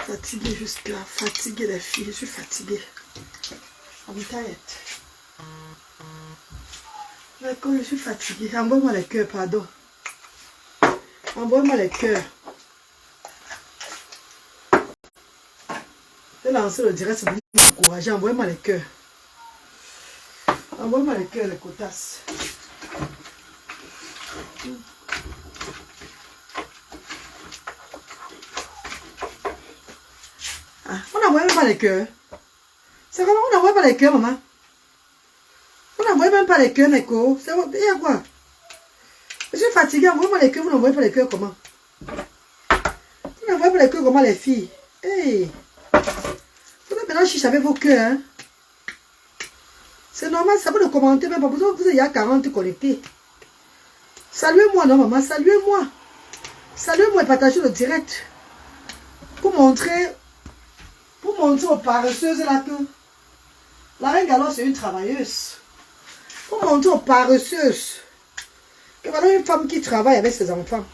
Fatiguée jusque là, fatiguée les filles, je suis fatiguée. I'm tired. Comme je suis fatiguée, envoie-moi les cœurs, pardon. Envoie-moi les cœurs. Je vais lancer le direct, c'est pour m'encourager. Envoie-moi les cœurs. Envoie-moi les cœurs, les cotasses. Ah, on n'envoie même pas les cœurs. C'est vraiment, on n'envoie pas les cœurs, maman. On n'envoie même pas les cœurs, Neko. Il y a quoi? Je suis fatiguée, envoie-moi les cœurs, vous n'envoyez pas les cœurs comment? Vous n'envoyez pas les cœurs comment, les filles? Hey! Vous êtes maintenant chiche avec vos cœurs, hein? C'est normal, ça peut le commenter, même pas besoin que vous ayez 40 connectés. Saluez-moi, non, maman, saluez-moi. Saluez-moi et partagez le direct. Pour montrer aux paresseuses là que la reine Galo c'est une travailleuse. Pour montrer aux paresseuses que voilà une femme qui travaille avec ses enfants.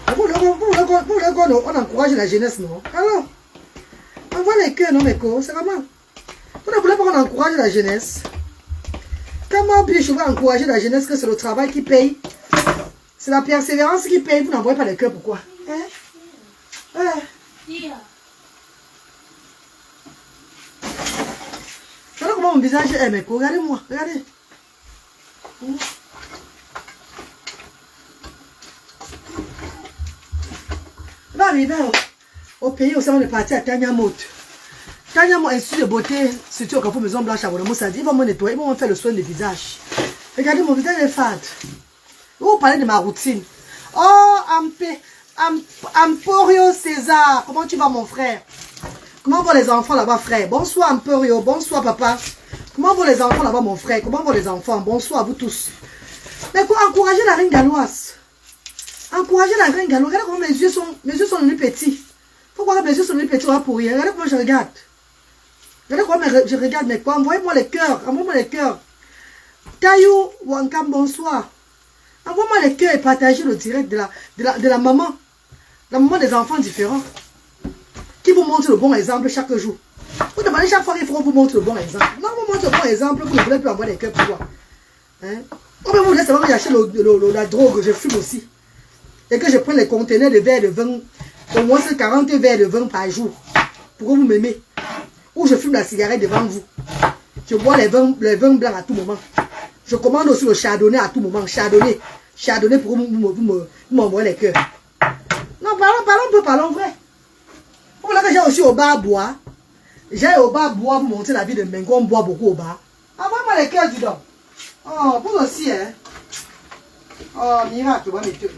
Pour le on encourage la jeunesse, non? Alors, envoie les cœurs, non, mes co, c'est vraiment. Vous ne voulez pas qu'on encourage la jeunesse? Comment puis-je encourager la jeunesse que c'est le travail qui paye? C'est la persévérance qui paye. Vous n'envoyez pas les cœurs, pourquoi? Hein? Ouais. Regardez comment mon visage est, mec. Regardez-moi. Regardez. On va arriver au pays où on est parti à Tanyamot. Tanyamot, institut de beauté, situé au Carrefour Maison Blanche à Bonamo, ça dit, ils vont me nettoyer, ils vont me faire le soin du visage. Regardez, mon visage est fade. Vous parlez de ma routine. Oh, Emporio César, comment tu vas, mon frère? Comment vont les enfants là-bas, frère? Bonsoir, Emporio. Bonsoir, papa. Comment vont les enfants là-bas, mon frère? Comment vont les enfants? Bonsoir à vous tous. Mais pour encourager la reine galloise. Encourager la reine galloise. Regardez comment mes yeux sont devenus petits. Pourquoi mes yeux sont devenus petits? On va pourrir. Regardez comment je regarde. Regardez comment je regarde mes coins. Envoyez-moi les cœurs. Envoyez-moi les cœurs. Tayou Wankam, bonsoir. Envoie-moi les cœurs et partagez le direct de la maman. La maman des enfants différents. Qui vous montre le bon exemple chaque jour. Vous demandez chaque fois qu'il faut vous montre le bon exemple. Non, vous montre le bon exemple, vous ne voulez plus envoyer les cœurs pour quoi. Hein? Ou bien vous voulez savoir que j'achète la drogue, je fume aussi. Et que je prends les conteneurs de verre de vin, au moins 40 verres de vin par jour. Pour que vous m'aimez. Ou je fume la cigarette devant vous. Je bois les vins blancs à tout moment. Je commande aussi le chardonnay à tout moment. Chardonnay pour que vous m'envoyez les cœurs. Non, parlons vrai. Voilà que j'ai aussi au bar bois. J'ai au bar bois pour montrer la vie de Mengo. On boit beaucoup au bar. Envoie-moi les cœurs du don. Oh, vous aussi, hein. Oh, miracle, on va mettre là.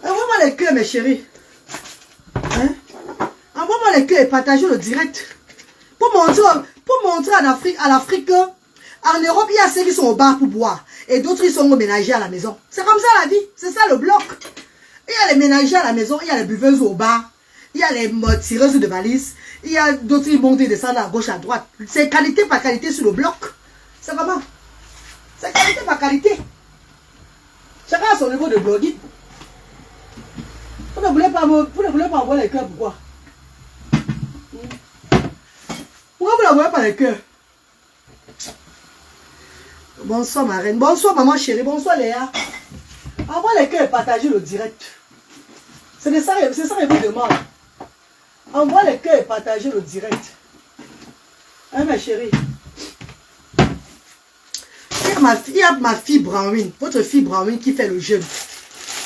Envoie-moi les cœurs, mes chéris. Hein? Envoie-moi les cœurs et partagez le direct. Pour montrer à l'Afrique qu'en Europe, il y a ceux qui sont au bar pour boire. Et d'autres, ils sont au ménager à la maison. C'est comme ça la vie. C'est ça le bloc. Il y a les ménagers à la maison, il y a les buveuses au bar, il y a les tireuses de valises, il y a d'autres qui montent et descendent à gauche, à droite. C'est qualité par qualité sur le bloc. C'est comment? C'est qualité par qualité. Chacun a son niveau de blogging. Vous ne voulez pas envoyer les cœurs, pourquoi? Pourquoi vous n'envoyez pas les cœurs? Bonsoir ma reine, bonsoir maman chérie, bonsoir Léa. Envoie les cœurs et partagez le direct. C'est ça que vous demande. Envoie les cœurs et partagez le direct. Hein, ma chérie? Il y a ma fille Branwin, votre fille Branwin qui fait le jeûne.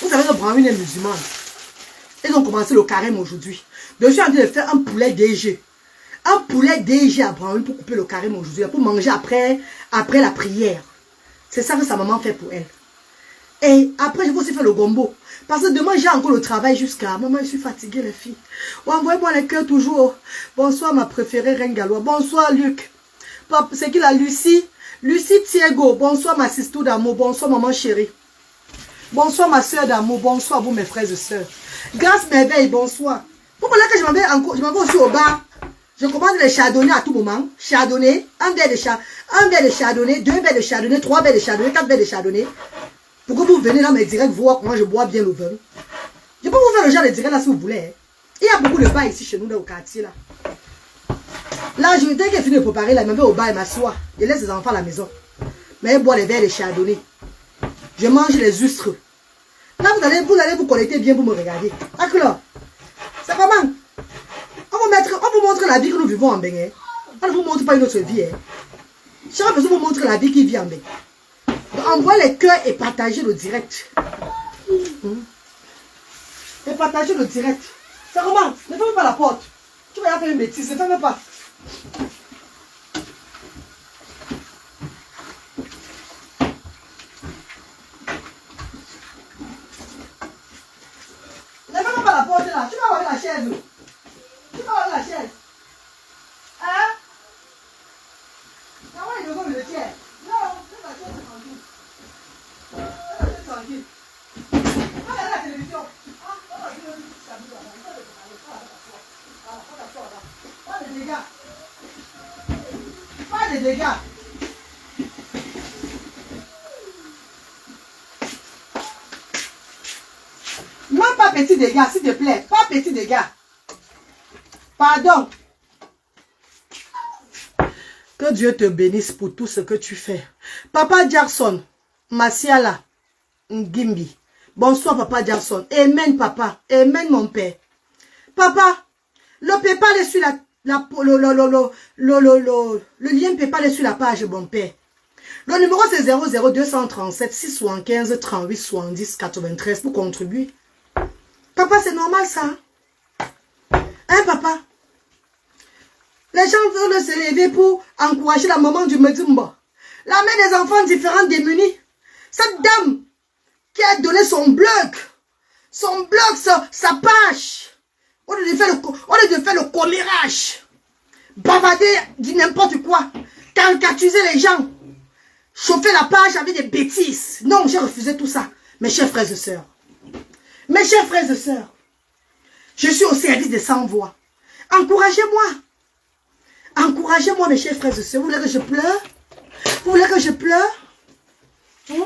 Vous savez que Branwin est musulmane. Ils ont commencé le carême aujourd'hui. Donc, je suis en train de faire un poulet DG. Un poulet DG à Branwin pour couper le carême aujourd'hui. Pour manger après la prière. C'est ça que sa maman fait pour elle. Et après, je vais aussi faire le gombo. Parce que demain, j'ai encore le travail jusqu'à... Maman, je suis fatiguée, les filles. Envoyez-moi les cœurs toujours. Bonsoir, ma préférée, Reine Gallois. Bonsoir, Luc. C'est qui la Lucie? Lucie Thiego. Bonsoir, ma sister d'amour. Bonsoir, maman chérie. Bonsoir, ma soeur d'amour. Bonsoir, vous, mes frères et sœurs. Grâce merveille, bonsoir. Vous voulez que je m'en vais aussi au bar? Je commande les chardonnays à tout moment. Chardonnay, un verre de chardonnay, 2 verres de chardonnay, 3 verres de chardonnay, 4 verres de chardonnay. Pour que vous venez dans mes directs voir comment je bois bien le vin. Je peux vous faire le genre de direct là si vous voulez. Hein. Il y a beaucoup de bars ici chez nous dans le quartier là. Là, je dès qu'elle finit de préparer, là, elle m'en va au bar et m'assoit. Je laisse les enfants à la maison. Mais elle boit les verres de chardonnay. Je mange les ustres. Là, vous allez vous connecter bien pour me regarder. D'accord. C'est comment? On vous montre la vie que nous vivons en Bénin. On ne vous montre pas une autre vie. Hein. Chaque personne vous montre la vie qui vit en Bénin. Donc, envoyez les cœurs et partagez le direct. Et partagez le direct. C'est comment? Ne ferme pas la porte. Tu vas y faire une bêtise. Ne ferme pas. Ne ferme pas la porte là. Tu vas avoir la chaise. Tu vas avoir la chaise. Hein? Non, il devant le tiers. Non, c'est la chaise tranquille. C'est la chaise tranquille. Regarde la télévision. Ah, on va dire que ça vous donne. Pas de dégâts. Pas de dégâts. Même pas petit dégâts, s'il te plaît. Pas petit dégâts. Pardon. Que Dieu te bénisse pour tout ce que tu fais. Papa Jackson, Masiala, Ngimbi. Bonsoir, Papa Jackson. Amen, papa. Amen, mon père. Papa, le PayPal est sur le lien PayPal est sur la page, mon père. Le numéro, c'est 00237 675 38 70 93 pour contribuer. Papa, c'est normal, ça. Hein, papa? Les gens veulent se lever pour encourager la maman du Medumba. La mère des enfants différents démunis. Cette dame qui a donné son blog, sa page. On lieu de faire le commérage. Bavarder, dire n'importe quoi. Caricaturiser les gens. Chauffer la page avec des bêtises. Non, j'ai refusé tout ça. Mes chers frères et sœurs. Mes chers frères et sœurs. Je suis au service des sans-voix. Encouragez-moi. Encouragez-moi, mes chers frères et sœurs. Vous voulez que je pleure? Vous voulez que je pleure? Vous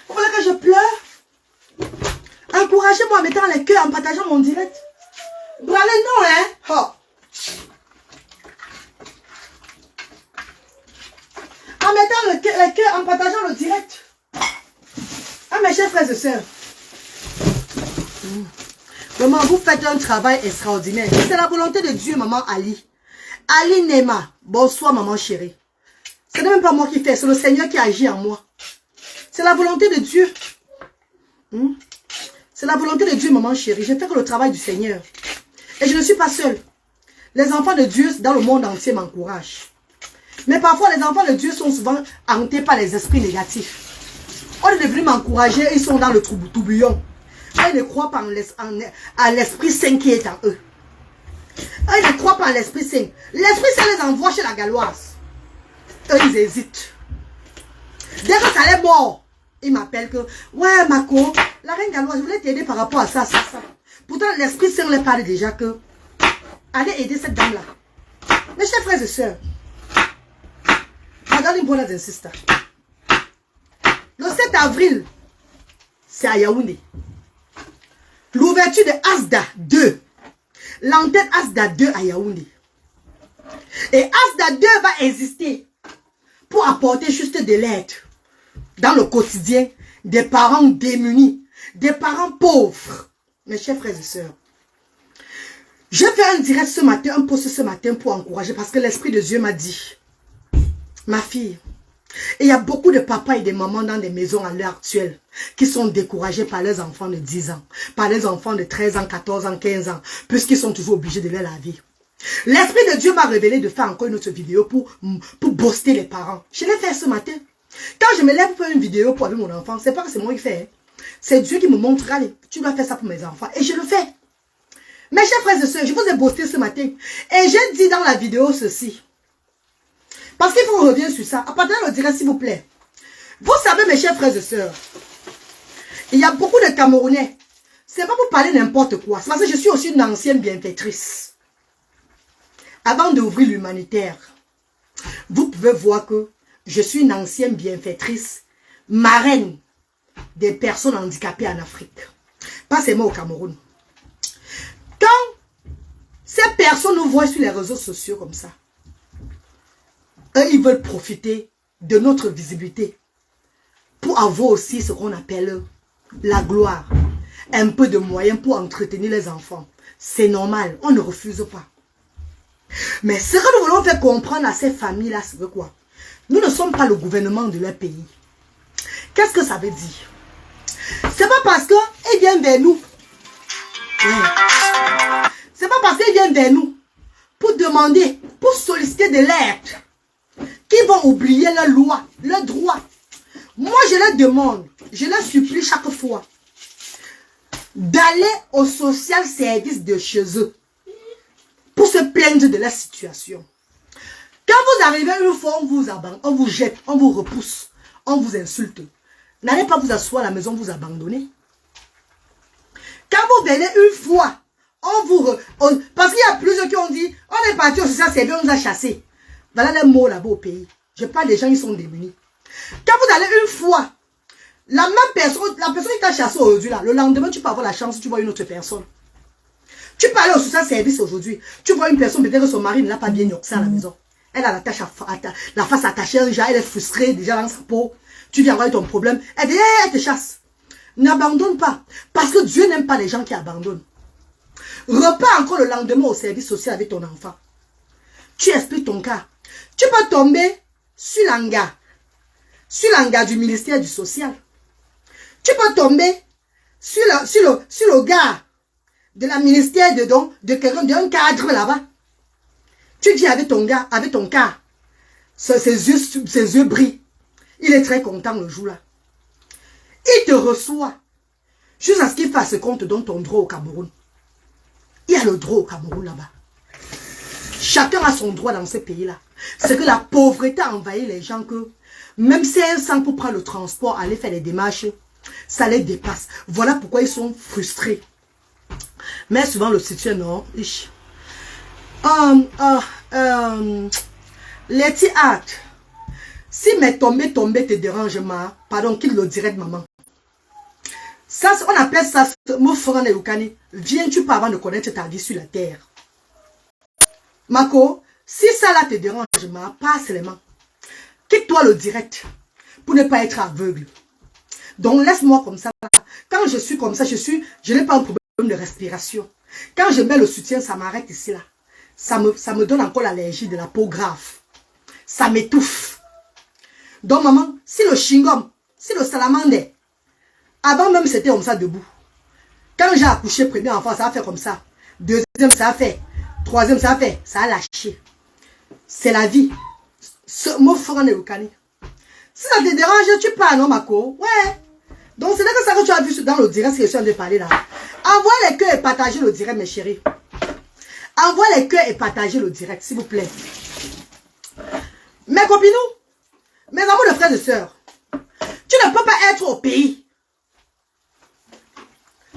voulez que je pleure? Encouragez-moi en mettant les cœurs, en partageant mon direct. Bralez, non, hein? Oh. En mettant les cœurs, en partageant le direct. Ah, mes chers frères et sœurs. Maman, vous faites un travail extraordinaire. C'est la volonté de Dieu, maman Ali. Ali Nema. Bonsoir, maman chérie. Ce n'est même pas moi qui fais, c'est le Seigneur qui agit en moi. C'est la volonté de Dieu. C'est la volonté de Dieu, maman chérie. Je fais que le travail du Seigneur. Et je ne suis pas seule. Les enfants de Dieu dans le monde entier m'encouragent. Mais parfois, les enfants de Dieu sont souvent hantés par les esprits négatifs. On est venu m'encourager, ils sont dans le tourbillon. Ils ne croient pas à l'Esprit Saint qui est en eux. Ils ne croient pas à l'Esprit Saint. L'Esprit Saint les envoie chez la Galloise. Eux, ils hésitent. Dès que ça est mort, ils m'appellent que, ouais, Mako, la reine Galloise, je voulais t'aider par rapport à ça, ça, ça. Pourtant, l'Esprit Saint leur parle déjà que, allez aider cette dame-là. Mes chers frères et sœurs, regardez brothers and sisters. Le 7 avril, c'est à Yaoundé. L'ouverture de Asda 2. L'antenne Asda 2 à Yaoundé. Et Asda 2 va exister pour apporter juste de l'aide dans le quotidien des parents démunis, des parents pauvres. Mes chers frères et sœurs, je fais un direct ce matin, un post ce matin pour encourager parce que l'Esprit de Dieu m'a dit, ma fille, et il y a beaucoup de papas et de mamans dans des maisons à l'heure actuelle qui sont découragés par leurs enfants de 10 ans, par les enfants de 13 ans, 14 ans, 15 ans, puisqu'ils sont toujours obligés de les laver. L'Esprit de Dieu m'a révélé de faire encore une autre vidéo pour booster les parents. Je l'ai fait ce matin. Quand je me lève pour faire une vidéo pour avec mon enfant, c'est pas que c'est moi qui fais. C'est Dieu qui me montre, allez, tu dois faire ça pour mes enfants. Et je le fais. Mes chers frères et sœurs, je vous ai bossé ce matin. Et j'ai dit dans la vidéo ceci. Parce qu'il faut revenir sur ça. À partir de le direct, s'il vous plaît. Vous savez, mes chers frères et sœurs, il y a beaucoup de Camerounais. C'est pas pour parler n'importe quoi. C'est parce que je suis aussi une ancienne bienfaitrice. Avant d'ouvrir l'humanitaire, vous pouvez voir que je suis une ancienne bienfaitrice, marraine des personnes handicapées en Afrique. Pas seulement au Cameroun. Quand ces personnes nous voient sur les réseaux sociaux comme ça, eux, ils veulent profiter de notre visibilité pour avoir aussi ce qu'on appelle la gloire. Un peu de moyens pour entretenir les enfants. C'est normal, on ne refuse pas. Mais ce que nous voulons faire comprendre à ces familles-là, c'est quoi? Nous ne sommes pas le gouvernement de leur pays. Qu'est-ce que ça veut dire? C'est pas parce qu'ils viennent vers nous. C'est pas parce qu'ils viennent vers nous pour demander, pour solliciter de l'aide, qu'ils vont oublier leurs lois, leurs droits. Moi, je leur demande, je leur supplie chaque fois d'aller au social service de chez eux pour se plaindre de la situation. Quand vous arrivez une fois, on vous abandonne, on vous jette, on vous repousse, on vous insulte. N'allez pas vous asseoir à la maison, vous abandonner. Quand vous venez une fois, parce qu'il y a plusieurs qui ont dit, on est parti au social service, on nous a chassés. Voilà les mots là-bas au pays. Je parle des gens qui sont démunis. Quand vous allez une fois, la même personne, la personne qui t'a chassé aujourd'hui, là, le lendemain, tu peux avoir la chance, tu vois une autre personne. Tu peux aller au social service aujourd'hui, tu vois une personne, peut-être que son mari ne l'a pas bien yoxé à la maison. Elle a la face attachée, déjà, elle est frustrée, déjà dans sa peau. Tu viens voir ton problème, elle dit, hey, elle te chasse. N'abandonne pas, parce que Dieu n'aime pas les gens qui abandonnent. Repars encore le lendemain au service social avec ton enfant. Tu expliques ton cas. Tu peux tomber sur l'hangar du ministère du social. Tu peux tomber sur le gars de la ministère de quelqu'un, d'un cadre là-bas. Tu dis avec ton gars, avec ton cas, ses yeux brillent. Il est très content le jour-là. Il te reçoit jusqu'à ce qu'il fasse ce qu'on te donne ton droit au Cameroun. Il y a le droit au Cameroun là-bas. Chacun a son droit dans ce pays-là. C'est que la pauvreté a envahi les gens que même si un sang pour prendre le transport, aller faire les démarches, ça les dépasse. Voilà pourquoi ils sont frustrés. Mais souvent le situation, non. Letty Art. Si mes tombées te dérangent, pardon, qu'il le dirait de maman. Ça, on appelle ça, mon frère Neukani. Viens-tu pas avant de connaître ta vie sur la terre? Mako, si ça là te dérange, pas seulement. Quitte-toi le direct pour ne pas être aveugle. Donc laisse-moi comme ça. Quand je suis comme ça, je n'ai pas un problème de respiration. Quand je mets le soutien, ça m'arrête ici là. Ça me donne encore l'allergie de la peau grave. Ça m'étouffe. Donc maman, si le chewing-gum, si le salamandre, avant même c'était comme ça debout. Quand j'ai accouché premier enfant, ça a fait comme ça. Deuxième, ça a fait. Troisième, ça a fait. Ça a lâché. C'est la vie. Ce mot frère Neukani. Si ça te dérange, tu parles, non, Mako? Ouais. Donc, c'est là que ça que tu as vu dans le direct, ce que je suis en train de parler là. Envoie les cœurs et partagez le direct, mes chéris. Envoie les cœurs et partagez le direct, s'il vous plaît. Mes copinous, mes amours de frères et sœurs, tu ne peux pas être au pays.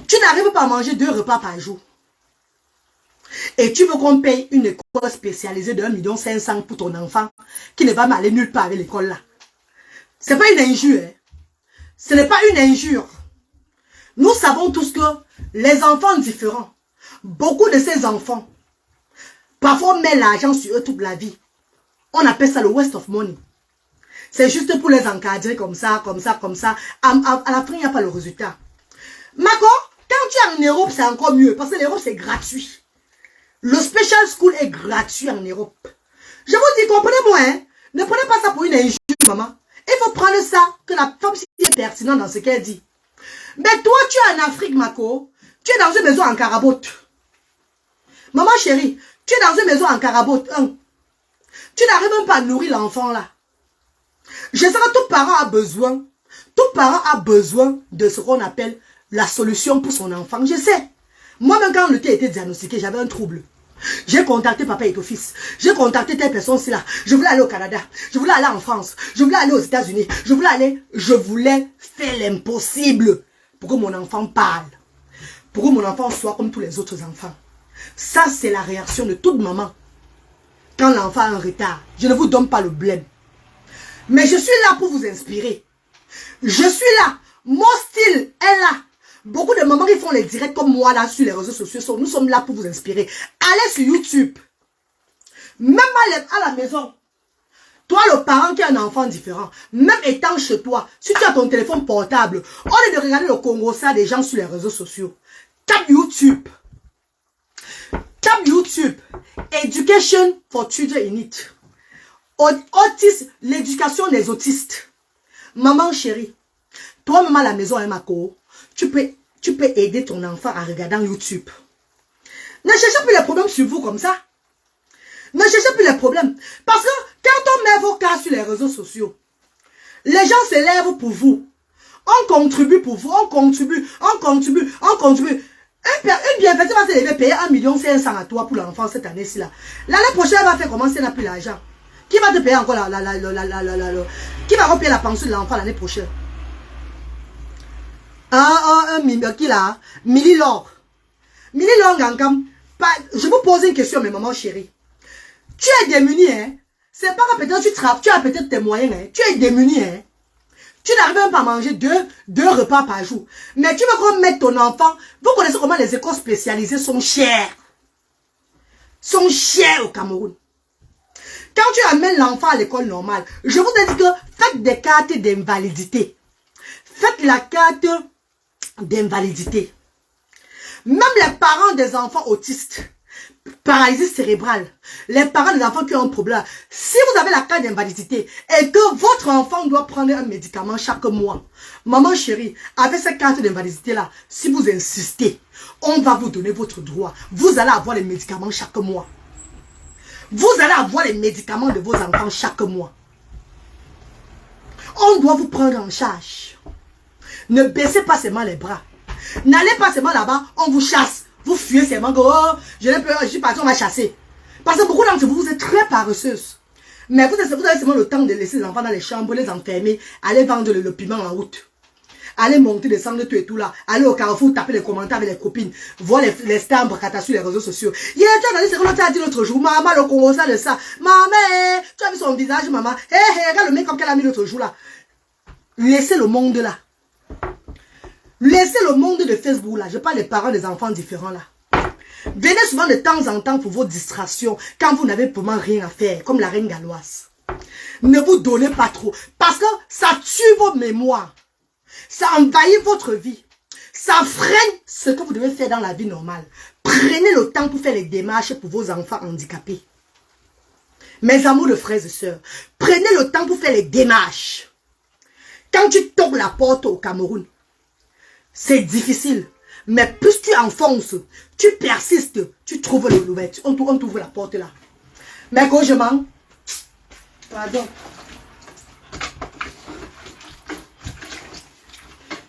Tu n'arrives pas à manger 2 repas par jour. Et tu veux qu'on paye une école spécialisée de 1,5 million pour ton enfant qui ne va aller nulle part avec l'école là. Ce n'est pas une injure. Hein? Ce n'est pas une injure. Nous savons tous que les enfants différents, beaucoup de ces enfants, parfois on met l'argent sur eux toute la vie. On appelle ça le waste of money. C'est juste pour les encadrer comme ça, comme ça, comme ça. À la fin, il n'y a pas le résultat. Mako, quand tu es en Europe, c'est encore mieux parce que l'Europe, c'est gratuit. Le special school est gratuit en Europe. Je vous dis, comprenez-moi, hein? Ne prenez pas ça pour une injure, maman. Il faut prendre ça, que la femme est pertinente dans ce qu'elle dit. Mais toi, tu es en Afrique, Mako. Tu es dans une maison en carabote. Maman chérie, tu es dans une maison en carabote. Tu n'arrives même pas à nourrir l'enfant là. Je sais que tout parent a besoin. Tout parent a besoin de ce qu'on appelle la solution pour son enfant. Je sais. Moi-même, quand le thé a été diagnostiqué, j'avais un trouble. J'ai contacté papa et ton fils. J'ai contacté telle personne, c'est là. Je voulais aller au Canada. Je voulais aller en France. Je voulais aller aux États-Unis. Je voulais faire l'impossible pour que mon enfant parle. Pour que mon enfant soit comme tous les autres enfants. Ça, c'est la réaction de toute maman. Quand l'enfant a un retard, je ne vous donne pas le blême. Mais je suis là pour vous inspirer. Je suis là. Mon style est là. Beaucoup de mamans qui font les directs comme moi là sur les réseaux sociaux, nous sommes là pour vous inspirer. Allez sur YouTube. Même à la maison. Toi, le parent qui a un enfant différent, même étant chez toi, si tu as ton téléphone portable, au lieu de regarder le Congo, ça des gens sur les réseaux sociaux, tape YouTube. Tape YouTube. Education for Children in Need. Autisme, l'éducation des autistes. Maman chérie, toi maman à la maison, hein, Mako, tu peux aider ton enfant en regardant YouTube. Ne cherchez plus les problèmes sur vous comme ça. Ne cherchez plus les problèmes. Parce que quand on met vos cas sur les réseaux sociaux, les gens s'élèvent pour vous. On contribue pour vous. On contribue. Une bienfaiteur va s'élever payer 1,5 million à toi pour l'enfant cette année-ci là. L'année prochaine, elle va faire comment si elle n'a plus l'argent? Qui va te payer encore qui va repayer la pension de l'enfant l'année prochaine? Qui là? Mililor. Mililor, je vous pose une question, mes mamans chéries. Tu es démuni, hein? C'est pas que peut-être tu as peut-être tes moyens, hein? Tu es démuni, hein? Tu n'arrives même pas à manger deux repas par jour. Mais tu veux qu'on mette ton enfant. Vous connaissez comment les écoles spécialisées sont chères. Sont chères au Cameroun. Quand tu amènes l'enfant à l'école normale, je vous ai dit que faites des cartes d'invalidité. Faites la carte d'invalidité. Même les parents des enfants autistes, paralysie cérébrale, les parents des enfants qui ont un problème, si vous avez la carte d'invalidité et que votre enfant doit prendre un médicament chaque mois, maman chérie, avec cette carte d'invalidité-là, si vous insistez, on va vous donner votre droit. Vous allez avoir les médicaments chaque mois. Vous allez avoir les médicaments de vos enfants chaque mois. On doit vous prendre en charge. Ne baissez pas seulement les bras. N'allez pas seulement là-bas, on vous chasse. Vous fuyez seulement que, oh, je suis parti, on m'a chassé. Parce que beaucoup d'entre vous, vous êtes très paresseuses. Mais vous avez seulement le temps de laisser les enfants dans les chambres, les enfermer, aller vendre le piment en route. Allez monter, descendre, tout et tout là. Aller au carrefour, taper les commentaires avec les copines. Voir les stars bracata sur les réseaux sociaux. Tu as regardé ce qu'on t'a dit l'autre jour. Maman, le Congo, ça de ça. Maman, tu as vu son visage, maman. Regarde le make-up qu'elle a mis l'autre jour là. Laissez le monde là. Laissez le monde de Facebook là. Je parle des parents des enfants différents là. Venez souvent de temps en temps pour vos distractions. Quand vous n'avez vraiment rien à faire. Comme la reine galloise. Ne vous donnez pas trop. Parce que ça tue vos mémoires. Ça envahit votre vie. Ça freine ce que vous devez faire dans la vie normale. Prenez le temps pour faire les démarches pour vos enfants handicapés. Mes amours de frères et sœurs, prenez le temps pour faire les démarches. Quand tu toques la porte au Cameroun, c'est difficile. Mais plus tu enfonces, tu persistes, tu trouves l'ouverture. On t'ouvre la porte là. Mais quand je mens, pardon.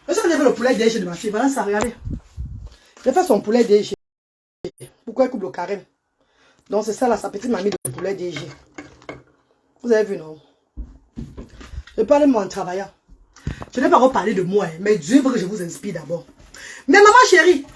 Est-ce que vous avez le poulet DG de ma fille? Voilà ça, regardez. J'ai fait son poulet DG. Pourquoi elle coupe le carême? Donc c'est ça là, sa petite mamie de poulet DG. Vous avez vu, non? Je parle de moi en travaillant. Je n'ai pas reparlé de moi, mais Dieu veut que je vous inspire d'abord. Mais maman chérie,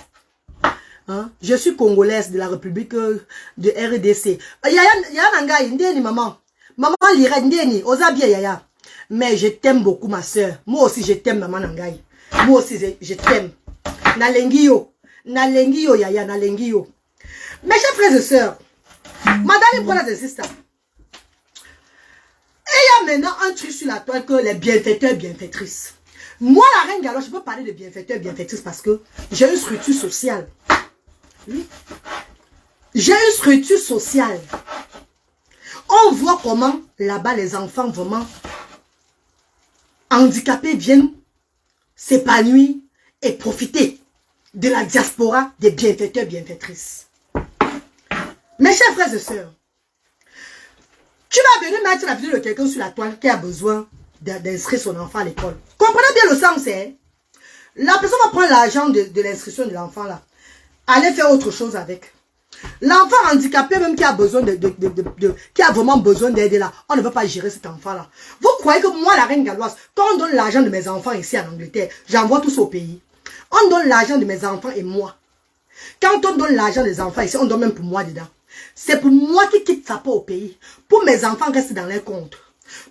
hein, je suis congolaise de la République de RDC. Yaya Nanga, Ndeni maman. Maman lira Ndeni, Ozabia Yaya. Mais je t'aime beaucoup ma soeur. Moi aussi je t'aime maman Nangaï. Moi aussi je t'aime. Nalengiyo. Nalengiyo Yaya, Nalengiyo. Mes chers frères et sœurs, madame brothers and sisters, il y a maintenant un truc sur la toile que les bienfaiteurs, bienfaitrices. Moi, la reine Gallo, je peux parler de bienfaiteurs, bienfaitrices parce que j'ai une structure sociale. Oui. J'ai une structure sociale. On voit comment là-bas les enfants vraiment handicapés viennent s'épanouir et profiter de la diaspora des bienfaiteurs, bienfaitrices. Mes chers frères et sœurs, tu vas venir mettre la vidéo de quelqu'un sur la toile qui a besoin d'inscrire son enfant à l'école. Comprenez bien le sens, hein? La personne va prendre l'argent de l'inscription de l'enfant là. Aller faire autre chose avec. L'enfant handicapé même qui a besoin qui a vraiment besoin d'aide là, on ne veut pas gérer cet enfant là. Vous croyez que moi la reine galloise, quand on donne l'argent de mes enfants ici en Angleterre, j'envoie tous au pays. On donne l'argent de mes enfants et moi. Quand on donne l'argent des enfants ici, on donne même pour moi dedans. C'est pour moi qui quitte ça pas au pays. Pour mes enfants restent dans les comptes.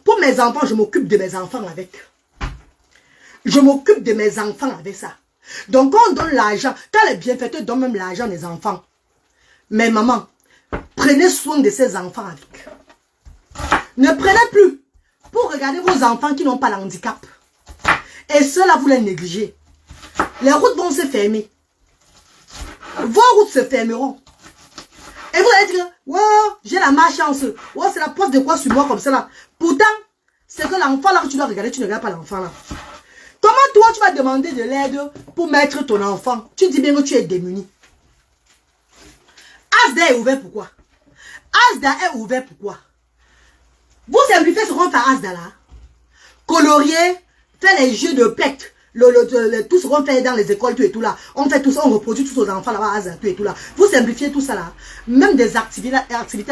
Pour mes enfants, je m'occupe de mes enfants avec. Je m'occupe de mes enfants avec ça. Donc quand on donne l'argent, quand les bienfaiteurs donnent même l'argent des enfants. Mais maman, prenez soin de ces enfants avec. Ne prenez plus pour regarder vos enfants qui n'ont pas de handicap. Et ceux-là, vous les négligez. Les routes vont se fermer. Vos routes se fermeront. Et vous allez dire, wow, j'ai la malchance. Wow, c'est la poste de quoi sur moi comme ça là. Pourtant, c'est que l'enfant là que tu dois regarder, tu ne regardes pas l'enfant là. Comment toi, tu vas demander de l'aide pour mettre ton enfant? Tu dis bien que tu es démuni. Asda est ouvert pourquoi? Asda est ouvert pourquoi? Vous simplifiez ce qu'on fait à Asda là. Colorier, faire les jeux de pecte. Tout ce qu'on fait dans les écoles, tout et tout là. On fait tout ça, on reproduit tous aux enfants là-bas, Asda, tout et tout là. Vous simplifiez tout ça là. Même des activités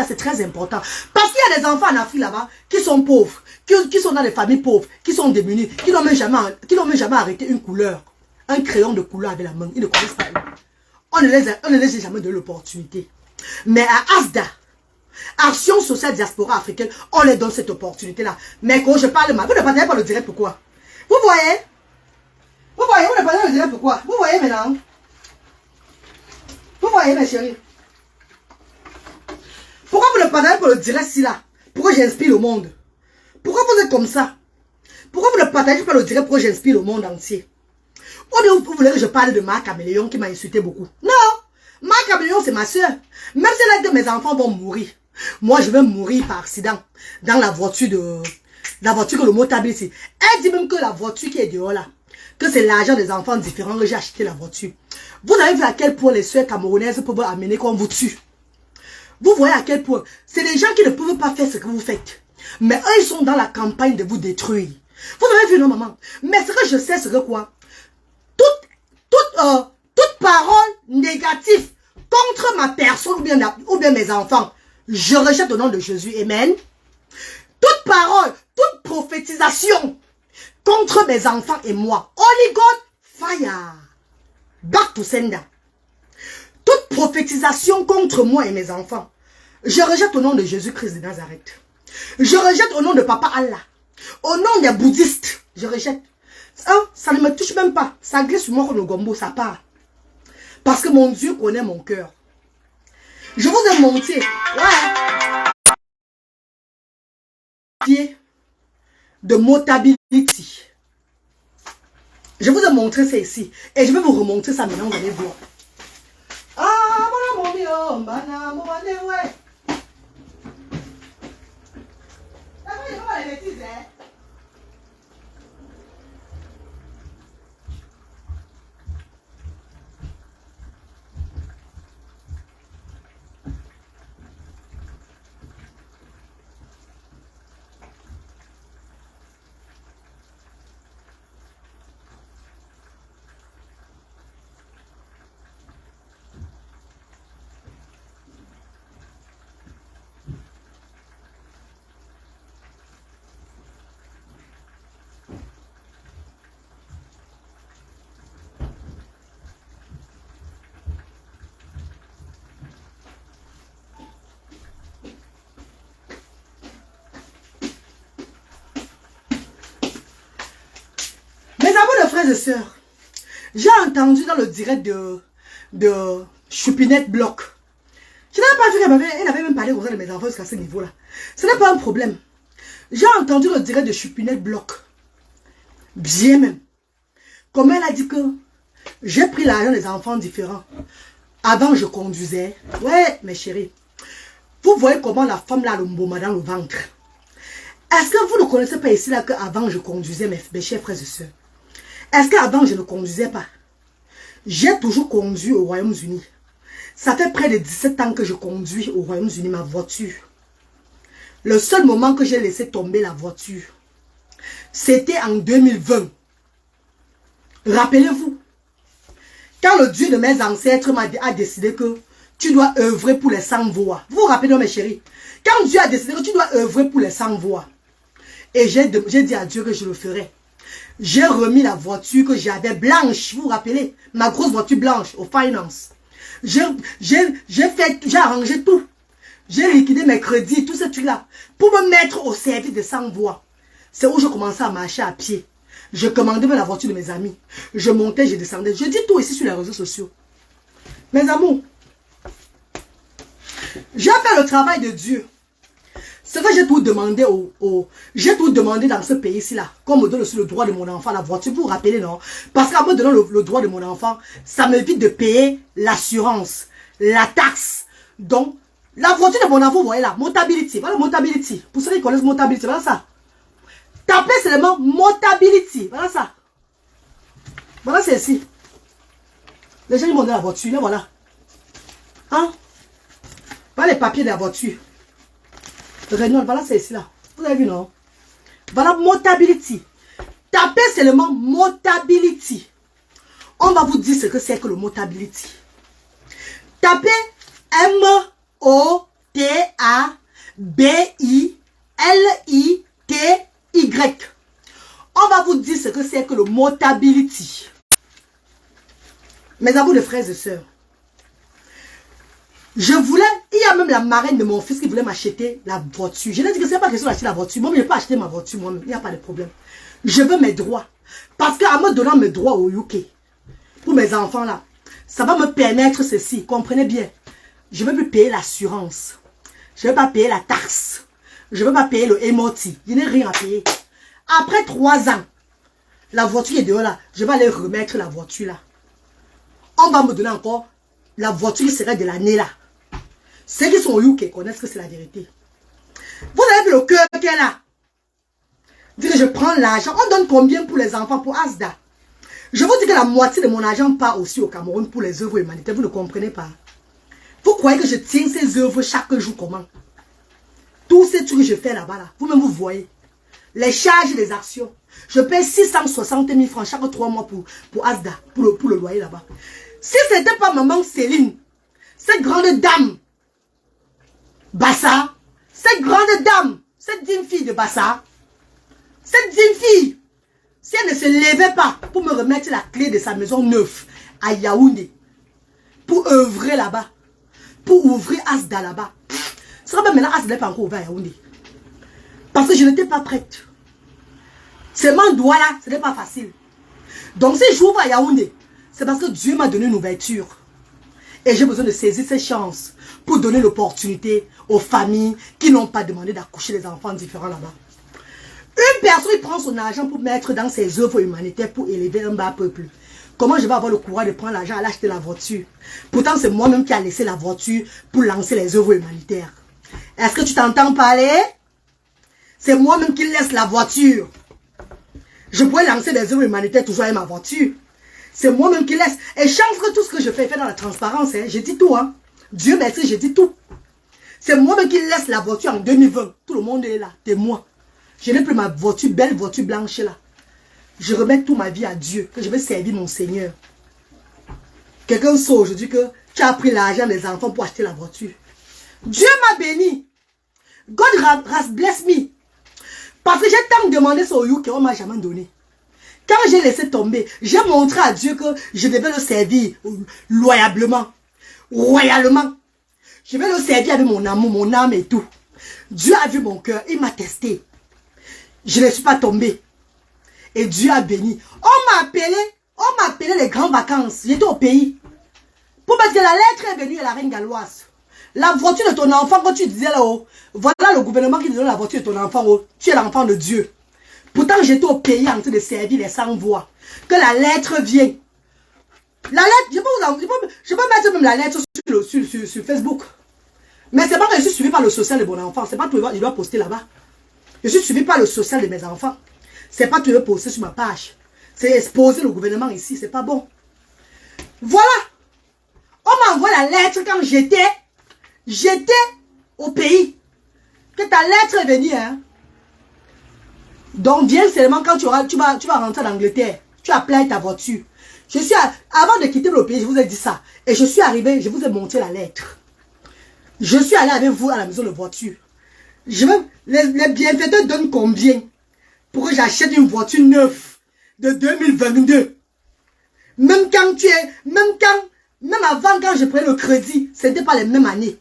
c'est très important. Parce qu'il y a des enfants en Afrique là-bas qui sont pauvres, qui sont dans des familles pauvres, qui sont démunis, qui n'ont même jamais arrêté une couleur. Un crayon de couleur avec la main. Ils ne connaissent pas. On ne les a jamais donné l'opportunité. Mais à Asda, Action Sociale Diaspora Africaine, on les donne cette opportunité-là. Mais quand je parle mal, vous ne partagez pas le direct pourquoi? Vous voyez? Vous voyez, vous ne partagez pas le direct pourquoi? Vous voyez maintenant? Vous voyez mes chéris? Pourquoi vous ne partagez pas le direct si là? Pourquoi j'inspire le monde? Pourquoi vous êtes comme ça? Pourquoi vous ne partagez pas le direct? Pourquoi j'inspire le monde entier? Ou bien vous voulez que je parle de Marc Caméléon qui m'a insulté beaucoup? Non! Marc Caméléon, c'est ma soeur. Même si elle a dit que mes enfants vont mourir. Moi, je vais mourir par accident. Dans la voiture que le mot table ici. Elle dit même que la voiture qui est dehors là, que c'est l'argent des enfants différents que j'ai acheté la voiture. Vous avez vu à quel point les soeurs camerounaises peuvent amener qu'on vous tue. Vous voyez à quel point. C'est des gens qui ne peuvent pas faire ce que vous faites. Mais eux, ils sont dans la campagne de vous détruire. Vous avez vu, non, maman? Mais ce que je sais, c'est que quoi? Toute parole négative contre ma personne ou bien mes enfants, je rejette au nom de Jésus. Amen. Toute parole, toute prophétisation contre mes enfants et moi. Holy God, fire. Back to sender. Toute prophétisation contre moi et mes enfants, je rejette au nom de Jésus-Christ de Nazareth. Je rejette au nom de Papa Allah. Au nom des bouddhistes, je rejette. Ça ne me touche même pas. Ça glisse sur moi comme le gombo, ça part. Parce que mon Dieu connaît mon cœur. Je vous ai montré. Ouais. De Motability. Je vous ai montré ça ici. Et je vais vous remontrer ça maintenant, vous allez voir. Ah, mon Dieu, ouais. Frères et sœurs, j'ai entendu dans le direct de Choupinette Block. Je n'avais pas vu qu'elle avait même parlé aux de mes enfants jusqu'à ce niveau-là. Ce n'est pas un problème. J'ai entendu le direct de Choupinette Block. Bien même. Comme elle a dit que j'ai pris l'argent des enfants différents. Avant, je conduisais. Ouais, mes chéris. Vous voyez comment la femme là, le mboma dans le ventre. Est-ce que vous ne connaissez pas ici là qu'avant, je conduisais mes chers frères et sœurs? Est-ce qu'avant, je ne conduisais pas? J'ai toujours conduit au Royaume-Uni. Ça fait près de 17 ans que je conduis au Royaume-Uni ma voiture. Le seul moment que j'ai laissé tomber la voiture, c'était en 2020. Rappelez-vous, quand le Dieu de mes ancêtres a décidé que tu dois œuvrer pour les sans-voix. Vous vous rappelez, mes chéris? Quand Dieu a décidé que tu dois œuvrer pour les sans-voix. Et j'ai dit à Dieu que je le ferai. J'ai remis la voiture que j'avais blanche. Vous vous rappelez? Ma grosse voiture blanche au finance. J'ai arrangé tout. J'ai liquidé mes crédits, tout ce truc-là. Pour me mettre au service des sans-voix. C'est où je commençais à marcher à pied. Je commandais la voiture de mes amis. Je montais, je descendais. Je dis tout ici sur les réseaux sociaux. Mes amours. J'ai fait le travail de Dieu. C'est que j'ai tout demandé j'ai tout demandé dans ce pays-ci là. Qu'on me donne aussi le droit de mon enfant, la voiture. Vous vous rappelez, non? Parce qu'en me donnant le droit de mon enfant, ça m'évite de payer l'assurance, la taxe. Donc, la voiture de mon enfant, vous voyez là, Motability. Voilà Motability. Pour ceux qui connaissent Motability, voilà ça. Tapez seulement Motability. Voilà ça. Voilà celle-ci. Les gens ils m'ont donné la voiture, là, voilà. Hein? Voilà les papiers de la voiture. Renault, voilà celle-ci là. Vous avez vu, non? Voilà Motability. Tapez seulement Motability. On va vous dire ce que c'est que le Motability. Tapez Motability. On va vous dire ce que c'est que le Motability. Mes amis de frères et sœurs. Je voulais, il y a même la marraine de mon fils qui voulait m'acheter la voiture. Je lui ai dit que ce n'est pas question d'acheter la voiture. Moi, je ne peux pas acheter ma voiture moi-même. Il n'y a pas de problème. Je veux mes droits. Parce qu'en me donnant mes droits au UK, pour mes enfants là, ça va me permettre ceci. Comprenez bien. Je ne veux plus payer l'assurance. Je ne veux pas payer la taxe. Je ne veux pas payer le MOT. Je n'ai rien à payer. Après 3 ans, la voiture est dehors là. Je vais aller remettre la voiture là. On va me donner encore la voiture qui serait de l'année là. Ceux qui sont au UK connaissent que c'est la vérité. Vous avez vu le cœur qu'elle est là. Dites que je prends l'argent. On donne combien pour les enfants, pour Asda? Je vous dis que la moitié de mon argent part aussi au Cameroun pour les œuvres humanitaires. Vous ne comprenez pas. Vous croyez que je tiens ces œuvres chaque jour comment? Tous ces trucs que je fais là-bas, là, vous-même vous voyez. Les charges et les actions. Je paye 660 000 francs chaque 3 mois pour Asda, pour le loyer là-bas. Si ce n'était pas maman Céline, cette grande dame, Bassa, cette grande dame, cette digne fille de Bassa, cette digne fille, si elle ne se levait pas pour me remettre la clé de sa maison neuve à Yaoundé, pour œuvrer là-bas, pour ouvrir Asda là-bas, ce serait pas maintenant Asda n'est pas encore ouvert à Yaoundé. Parce que je n'étais pas prête. C'est mon doigt là, ce n'est pas facile. Donc si j'ouvre à Yaoundé, c'est parce que Dieu m'a donné une ouverture. Et j'ai besoin de saisir ces chances pour donner l'opportunité aux familles qui n'ont pas demandé d'accoucher des enfants différents là-bas. Une personne qui prend son argent pour mettre dans ses œuvres humanitaires pour élever un bas peuple. Comment je vais avoir le courage de prendre l'argent à l'acheter la voiture? Pourtant, c'est moi-même qui a laissé la voiture pour lancer les œuvres humanitaires. Est-ce que tu t'entends parler? C'est moi-même qui laisse la voiture. Je pourrais lancer des œuvres humanitaires toujours avec ma voiture. C'est moi-même qui laisse. Et chance que tout ce que je fais dans la transparence. Hein. J'ai dit tout. Hein. Dieu merci, j'ai dit tout. C'est moi-même qui laisse la voiture en 2020. Tout le monde est là. Témoin. Je n'ai plus ma voiture, belle voiture blanche là. Je remets toute ma vie à Dieu. Que je vais servir mon Seigneur. Quelqu'un sait aujourd'hui que tu as pris l'argent des enfants pour acheter la voiture. Dieu m'a béni. God has blessed me. Parce que j'ai tant demandé sur UK, on ne m'a jamais donné. Quand j'ai laissé tomber, j'ai montré à Dieu que je devais le servir loyalement, royalement. Je vais le servir avec mon amour, mon âme et tout. Dieu a vu mon cœur, il m'a testé. Je ne suis pas tombé. Et Dieu a béni. On m'a appelé les grandes vacances. J'étais au pays. Pour mettre que la lettre est venue à la reine galloise. La voiture de ton enfant, quand tu disais là-haut, voilà le gouvernement qui te donne la voiture de ton enfant, oh, tu es l'enfant de Dieu. Pourtant, j'étais au pays en train de servir les sans-voix. Que la lettre vienne. La lettre, je peux mettre même la lettre sur Facebook. Mais c'est pas que je suis suivi par le social de mon enfant. C'est pas tout il doit poster là-bas. Je suis suivi par le social de mes enfants. C'est pas tout il doit poster sur ma page. C'est exposer le gouvernement ici. C'est pas bon. Voilà. On m'a envoyé la lettre quand j'étais au pays. Que ta lettre est venue, hein. Donc, viens seulement quand tu vas rentrer en Angleterre. Tu as plaint ta voiture. Avant de quitter le pays, je vous ai dit ça. Et je suis arrivé, je vous ai montré la lettre. Je suis allé avec vous à la maison de voiture. Les bienfaiteurs donnent combien pour que j'achète une voiture neuve de 2022? Même avant quand je prenais le crédit, ce n'était pas les mêmes années.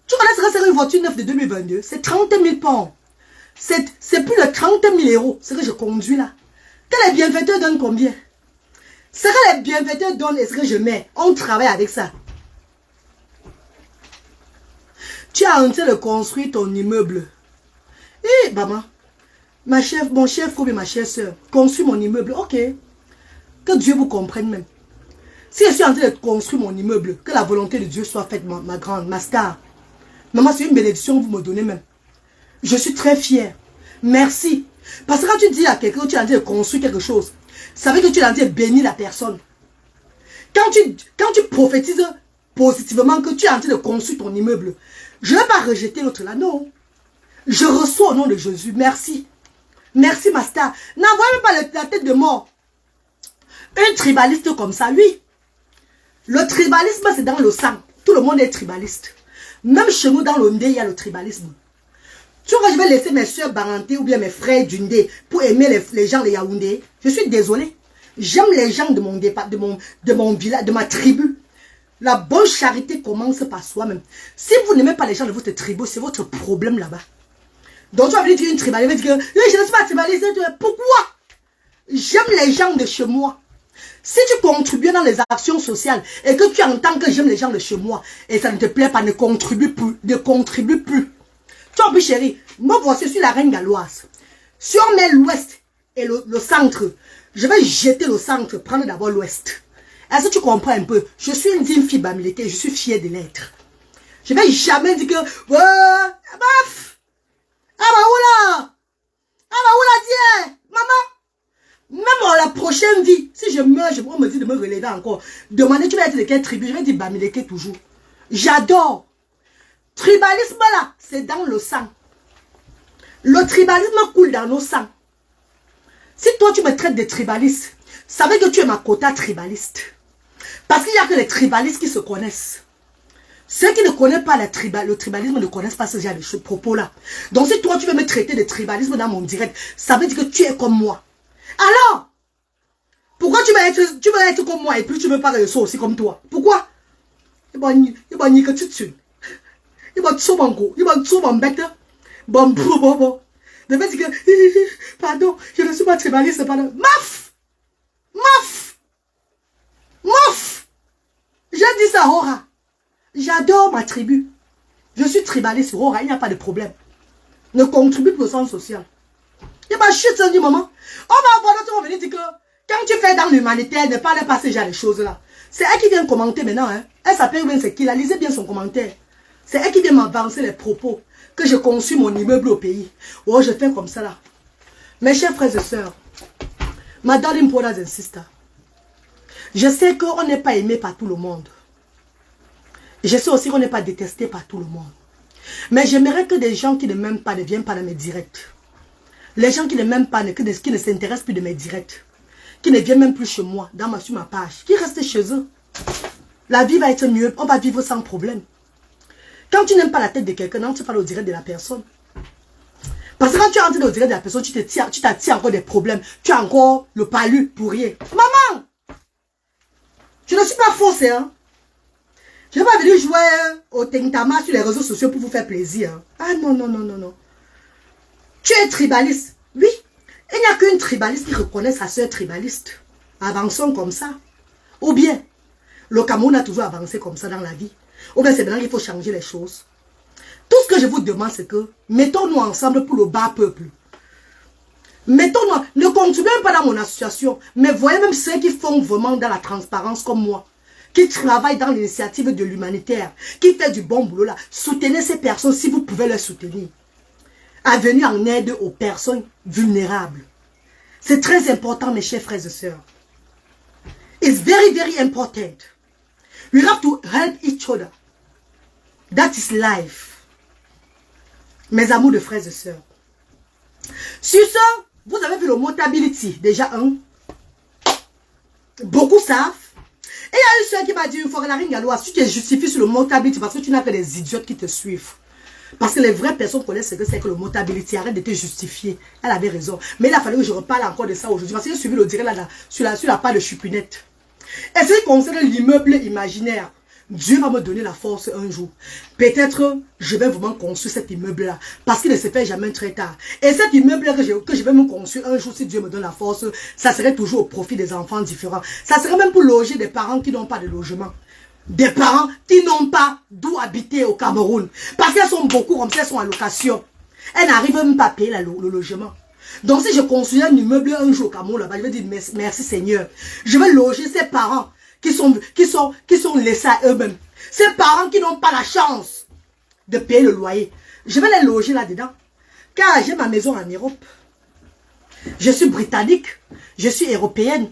Tu connais ce que c'est une voiture neuve de 2022? C'est 30 000 pounds. C'est plus de 30 000 euros, ce que je conduis là. Que les bienfaiteurs donnent combien? Ce que les bienfaiteurs donnent et ce que je mets, on travaille avec ça. Tu as en train de construire ton immeuble. Eh, maman, mon cher frère et ma chère soeur, construis mon immeuble, ok. Que Dieu vous comprenne même. Si je suis en train de construire mon immeuble, que la volonté de Dieu soit faite, ma grande, ma star. Maman, c'est une bénédiction que vous me donnez même. Je suis très fière. Merci. Parce que quand tu dis à quelqu'un que tu es en train de construire quelque chose, ça veut dire que tu es en train de bénir la personne. Quand tu prophétises positivement que tu es en train de construire ton immeuble, je ne vais pas rejeter l'autre là, non. Je reçois au nom de Jésus. Merci. Merci, ma star. N'envoie même pas la tête de mort. Un tribaliste comme ça, oui. Le tribalisme, c'est dans le sang. Tout le monde est tribaliste. Même chez nous, dans l'Ondé, il y a le tribalisme. Tu vois, je vais laisser mes soeurs Baranté ou bien mes frères d'Undé pour aimer les gens de Yaoundé. Je suis désolée. J'aime les gens de mon départ, de mon village, de ma tribu. La bonne charité commence par soi-même. Si vous n'aimez pas les gens de votre tribu, c'est votre problème là-bas. Donc tu vas venir dire une tribaliste, je ne suis pas tribaliste. Pourquoi? J'aime les gens de chez moi. Si tu contribues dans les actions sociales et que tu entends que j'aime les gens de chez moi et ça ne te plaît pas, ne contribue plus. Ne contribue plus. Tu vois, chérie, moi voici, je suis la reine galloise. Si on met l'ouest et le centre, je vais jeter le centre, prendre d'abord l'ouest. Est-ce que tu comprends un peu? Je suis une digne fille bamileke, je suis fière de l'être. Je ne vais jamais dire que, baf! Ah bah oula! Ah bah oula, tiens! Maman! Même dans la prochaine vie, si je meurs, on me dit de me relever encore. Demandez, tu vas être de quelle tribu? Je vais dire bamileke toujours. J'adore. Tribalisme là, c'est dans le sang. Le tribalisme coule dans nos sangs. Si toi tu me traites de tribaliste, ça veut que tu es ma quota tribaliste. Parce qu'il n'y a que les tribalistes qui se connaissent. Ceux qui ne connaissent pas le tribalisme ne connaissent pas ce genre de propos là. Donc si toi tu veux me traiter de tribalisme dans mon direct, ça veut dire que tu es comme moi. Alors, pourquoi tu veux être comme moi et puis tu veux pas réussir aussi comme toi? Pourquoi? Il va nier que tu tues. Il va te mon go, il va te mon bête. Bon. De fait que, pardon, je ne suis pas tribaliste, pardon. Maf! Je dis ça, Hora. J'adore ma tribu. Je suis tribaliste, Hora, il n'y a pas de problème. Ne contribue plus au sens social. Il n'y a pas de chute, ça dit maman. On va voir l'autre, on va venir dire que quand tu fais dans l'humanitaire, ne parle pas ce genre de choses-là. C'est elle qui vient commenter maintenant. Hein. Elle s'appelle bien, c'est qui la lisez bien son commentaire. C'est elle qui vient m'avancer les propos. Que je conçue mon immeuble au pays. Oh, je fais comme ça là. Mes chers frères et sœurs, my darling brothers and sisters, je sais qu'on n'est pas aimé par tout le monde. Je sais aussi qu'on n'est pas détesté par tout le monde. Mais j'aimerais que des gens qui ne m'aiment pas ne viennent pas dans mes directs. Les gens qui ne m'aiment pas, qui ne s'intéressent plus de mes directs, qui ne viennent même plus chez moi, sur ma page, qui restent chez eux. La vie va être mieux, on va vivre sans problème. Quand tu n'aimes pas la tête de quelqu'un, non, tu parles au direct de la personne. Parce que quand tu entres au direct de la personne, tu t'attires encore des problèmes. Tu as encore le palu pour rien. Maman! Je ne suis pas fausse, hein. Je ne vais pas venir jouer au Tentama sur les réseaux sociaux pour vous faire plaisir. Hein. Ah non. Tu es tribaliste. Oui. Il n'y a qu'une tribaliste qui reconnaît sa soeur tribaliste. Avançons comme ça. Ou bien, le Cameroun a toujours avancé comme ça dans la vie. Ou bien c'est maintenant qu'il faut changer les choses. Tout ce que je vous demande, c'est que mettons-nous ensemble pour le bas peuple. Mettons-nous, ne contribuez pas dans mon association, mais voyez même ceux qui font vraiment dans la transparence comme moi, qui travaillent dans l'initiative de l'humanitaire, qui fait du bon boulot là. Soutenez ces personnes si vous pouvez les soutenir. À venir en aide aux personnes vulnérables. C'est très important, mes chers frères et sœurs. It's very, very important. We have to help each other. That is life. Mes amours de frères et sœurs. Sur ce, vous avez vu le mot ability. Déjà un. Beaucoup savent. Et il y a une soeur qui m'a dit une fois, Larine Gallois, si tu te justifies sur le motability parce que tu n'as que des idiotes qui te suivent. Parce que les vraies personnes connaissent ce que c'est que le motability. Arrête de te justifier. Elle avait raison. Mais il a fallu que je reparle encore de ça aujourd'hui. Parce que j'ai suivi le direct là, sur la page de Chupinette. Et ce qui concerne l'immeuble imaginaire, Dieu va me donner la force un jour. Peut-être je vais vraiment construire cet immeuble-là. Parce qu'il ne se fait jamais très tard. Et cet immeuble-là que je vais me construire un jour, si Dieu me donne la force, ça serait toujours au profit des enfants différents. Ça serait même pour loger des parents qui n'ont pas de logement. Des parents qui n'ont pas d'où habiter au Cameroun. Parce qu'elles sont beaucoup comme ça, elles sont en location. Elles n'arrivent même pas à payer le logement. Donc si je construis un immeuble un jour au Cameroun, là-bas, je vais dire merci Seigneur. Je vais loger ces parents qui sont laissés à eux-mêmes. Ces parents qui n'ont pas la chance de payer le loyer. Je vais les loger là-dedans. Car j'ai ma maison en Europe. Je suis britannique. Je suis européenne.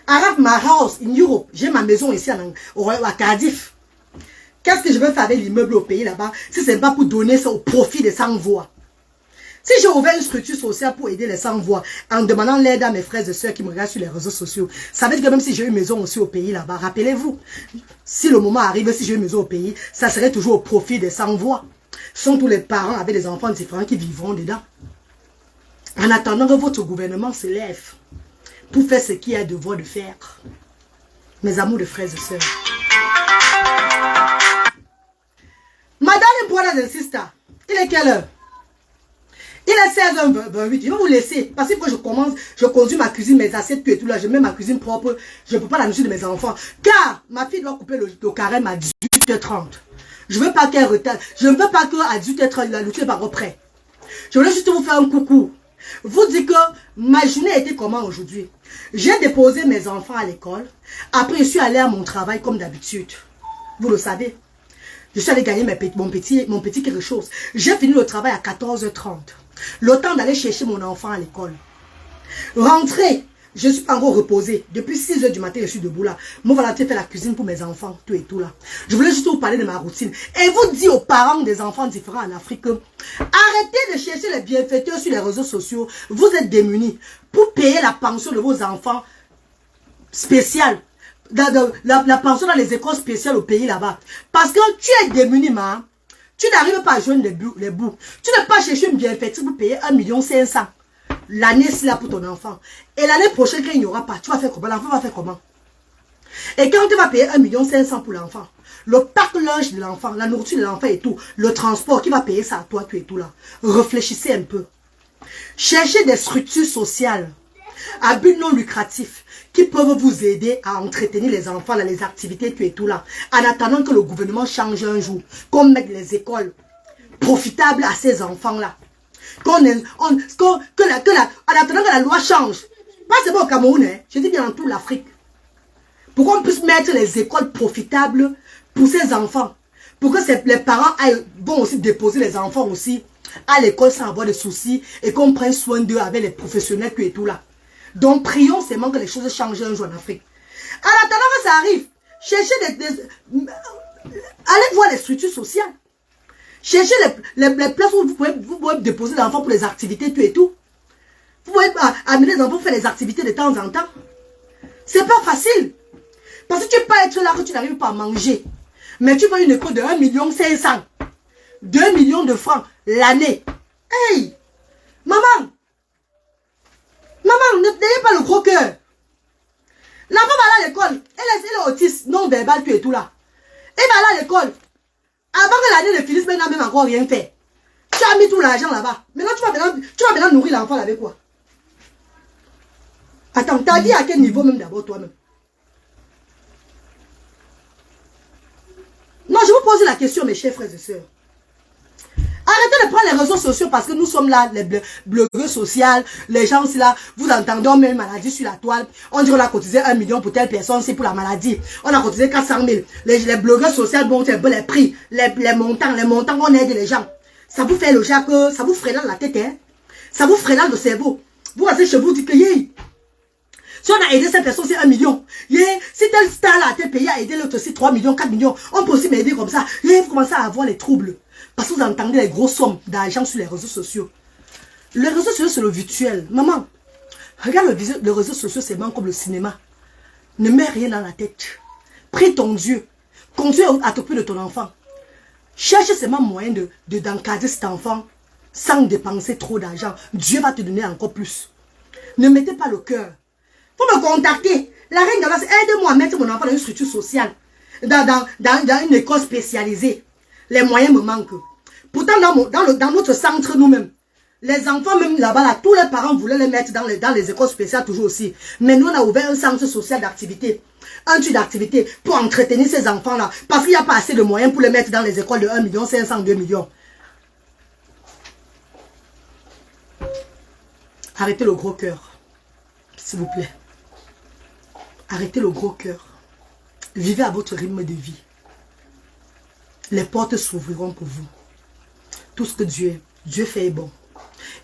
I have my house in Europe. J'ai ma maison ici à Cardiff. Qu'est-ce que je vais faire avec l'immeuble au pays là-bas si ce n'est pas pour donner ça au profit des sans-voix? Si j'ai ouvert une structure sociale pour aider les sans-voix en demandant l'aide à mes frères et sœurs qui me regardent sur les réseaux sociaux, ça veut dire que même si j'ai une maison aussi au pays là-bas, rappelez-vous, si le moment arrive, si j'ai une maison au pays, ça serait toujours au profit des sans-voix. Ce sont tous les parents avec des enfants différents qui vivront dedans. En attendant que votre gouvernement se lève pour faire ce qu'il y a devoir de faire. Mes amours de frères et sœurs. Madame brothers and sisters, il est quelle heure? Il est 16h28. Je vais vous laisser. Parce que quand je conduis ma cuisine, mes assiettes, tout et tout là, je mets ma cuisine propre. Je ne peux pas la nourrir de mes enfants. Car ma fille doit couper le carême à 18h30. Je ne veux pas qu'elle retarde. Je ne veux pas qu'à 18h30, la nourriture n'est pas prête. Je voulais juste vous faire un coucou. Vous dire que ma journée a été comment aujourd'hui? J'ai déposé mes enfants à l'école. Après, je suis allée à mon travail comme d'habitude. Vous le savez. Je suis allée gagner mon petit quelque chose. J'ai fini le travail à 14h30. Le temps d'aller chercher mon enfant à l'école. Rentrer. Je ne suis pas encore reposée. Depuis 6h du matin, je suis debout là. Moi, voilà, tu fais la cuisine pour mes enfants, tout et tout là. Je voulais juste vous parler de ma routine. Et vous dire aux parents des enfants différents en Afrique, arrêtez de chercher les bienfaiteurs sur les réseaux sociaux. Vous êtes démunis pour payer la pension de vos enfants spéciale. La pension dans les écoles spéciales au pays là-bas. Parce que tu es démuni, man. Tu n'arrives pas à joindre les bouts. Tu n'as pas cherché une bienfaiteur pour payer 1,5 million. L'année, c'est là pour ton enfant. Et l'année prochaine, quand il n'y aura pas, tu vas faire comment? L'enfant va faire comment? Et quand tu vas payer 1,5 million pour l'enfant, le pack lunch de l'enfant, la nourriture de l'enfant et tout, le transport, qui va payer ça à toi, tout et tout là? Réfléchissez un peu. Cherchez des structures sociales à but non lucratif qui peuvent vous aider à entretenir les enfants dans les activités, tout et tout là. En attendant que le gouvernement change un jour, qu'on mette les écoles profitables à ces enfants-là. En attendant que la loi change, pas seulement au Cameroun, hein, je dis bien dans toute l'Afrique, pour qu'on puisse mettre les écoles profitables pour ces enfants, pour que les parents vont aussi déposer les enfants aussi à l'école sans avoir de soucis et qu'on prenne soin d'eux avec les professionnels et tout là. Donc prions seulement que les choses changent un jour en Afrique. En attendant que ça arrive, cherchez allez voir les structures sociales. Cherchez les places où vous pouvez déposer les enfants pour les activités, tout et tout. Vous pouvez amener les enfants pour faire les activités de temps en temps. C'est pas facile. Parce que tu peux pas être là que tu n'arrives pas à manger. Mais tu veux une école de 1,5 million, 2 millions de francs l'année. Hey! Maman, n'ayez pas le gros cœur. L'enfant va aller à l'école. Elle est autiste, non verbal, tout et tout là. Elle va aller à l'école. Avant que l'année ne finisse, mais n'a même encore rien fait. Tu as mis tout l'argent là-bas. Maintenant, tu vas maintenant nourrir l'enfant avec quoi? Attends, t'as dit à quel niveau même d'abord toi-même? Non, je vous pose la question, mes chers frères et sœurs. Arrêtez de prendre les réseaux sociaux parce que nous sommes là, les blogueurs sociaux, les gens aussi là, vous entendez, on met une maladie sur la toile, on dit qu'on a cotisé 1 million pour telle personne, c'est pour la maladie, on a cotisé 400 000, les blogueurs sociaux, bon, c'est les prix, les montants, on aide les gens. Ça vous fait le jac, ça vous freine la tête, hein? Ça vous freine le cerveau. Vous restez chez vous, dites que, si on a aidé cette personne, c'est 1 million. Si tel star là, tel pays a aidé l'autre aussi 3 millions, 4 millions, on peut aussi m'aider comme ça. Vous commencez à avoir les troubles. Parce que vous entendez les grosses sommes d'argent sur les réseaux sociaux. Les réseaux sociaux, c'est le virtuel. Maman, regarde les réseaux sociaux, c'est vraiment comme le cinéma. Ne mets rien dans la tête. Prie ton Dieu. Continue à t'occuper de ton enfant. Cherche seulement moyen d'encadrer cet enfant sans dépenser trop d'argent. Dieu va te donner encore plus. Ne mettez pas le cœur. Il faut me contacter. La reine d'Avance, aide-moi à mettre mon enfant dans une structure sociale. Dans une école spécialisée. Les moyens me manquent. Pourtant, dans notre centre, nous-mêmes, les enfants, même là-bas, là, tous les parents voulaient les mettre dans les écoles spéciales toujours aussi. Mais nous, on a ouvert un centre social d'activité. Un truc d'activité pour entretenir ces enfants-là. Parce qu'il n'y a pas assez de moyens pour les mettre dans les écoles de 1 500 000, 2 millions. Arrêtez le gros cœur. S'il vous plaît. Arrêtez le gros cœur. Vivez à votre rythme de vie. Les portes s'ouvriront pour vous. Tout ce que Dieu fait est bon.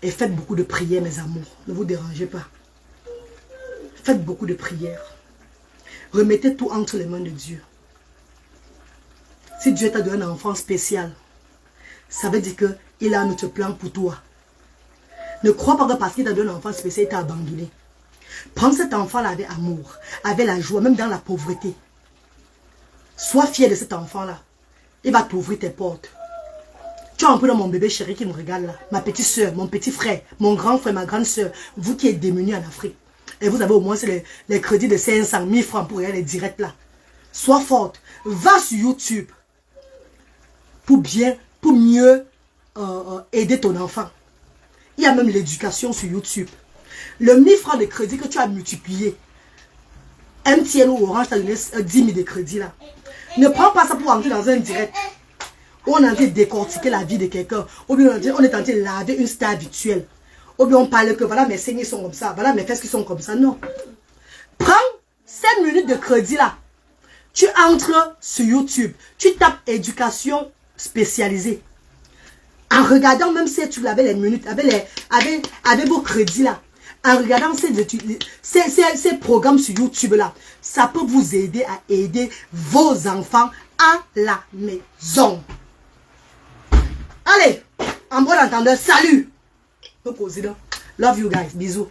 Et faites beaucoup de prières, mes amours. Ne vous dérangez pas. Faites beaucoup de prières. Remettez tout entre les mains de Dieu. Si Dieu t'a donné un enfant spécial, ça veut dire qu'il a un autre plan pour toi. Ne crois pas que parce qu'il t'a donné un enfant spécial, il t'a abandonné. Prends cet enfant-là avec amour, avec la joie, même dans la pauvreté. Sois fier de cet enfant-là. Il va t'ouvrir tes portes. Tu as un peu dans mon bébé chéri qui me regarde là. Ma petite soeur, mon petit frère, mon grand frère, ma grande soeur. Vous qui êtes démunis en Afrique. Et vous avez au moins les crédits de 500 000 francs pour regarder les directs là. Sois forte. Va sur YouTube. Pour mieux aider ton enfant. Il y a même l'éducation sur YouTube. Le 1000 francs de crédit que tu as multiplié. MTN ou Orange t'a donné 10 000 de crédit là. Ne prends pas ça pour entrer dans un direct. On est en train de décortiquer la vie de quelqu'un. Ou bien on est en train de laver une star virtuelle. Ou bien on parle que voilà mes saignées sont comme ça. Voilà mes fesses qui sont comme ça. Non. Prends 5 minutes de crédit là. Tu entres sur YouTube. Tu tapes éducation spécialisée. En regardant même si tu l'avais les minutes, avec vos crédits là. En regardant ces programmes sur YouTube là. Ça peut vous aider à aider vos enfants à la maison. Allez, en bon entendeur, salut. Love you guys, bisous.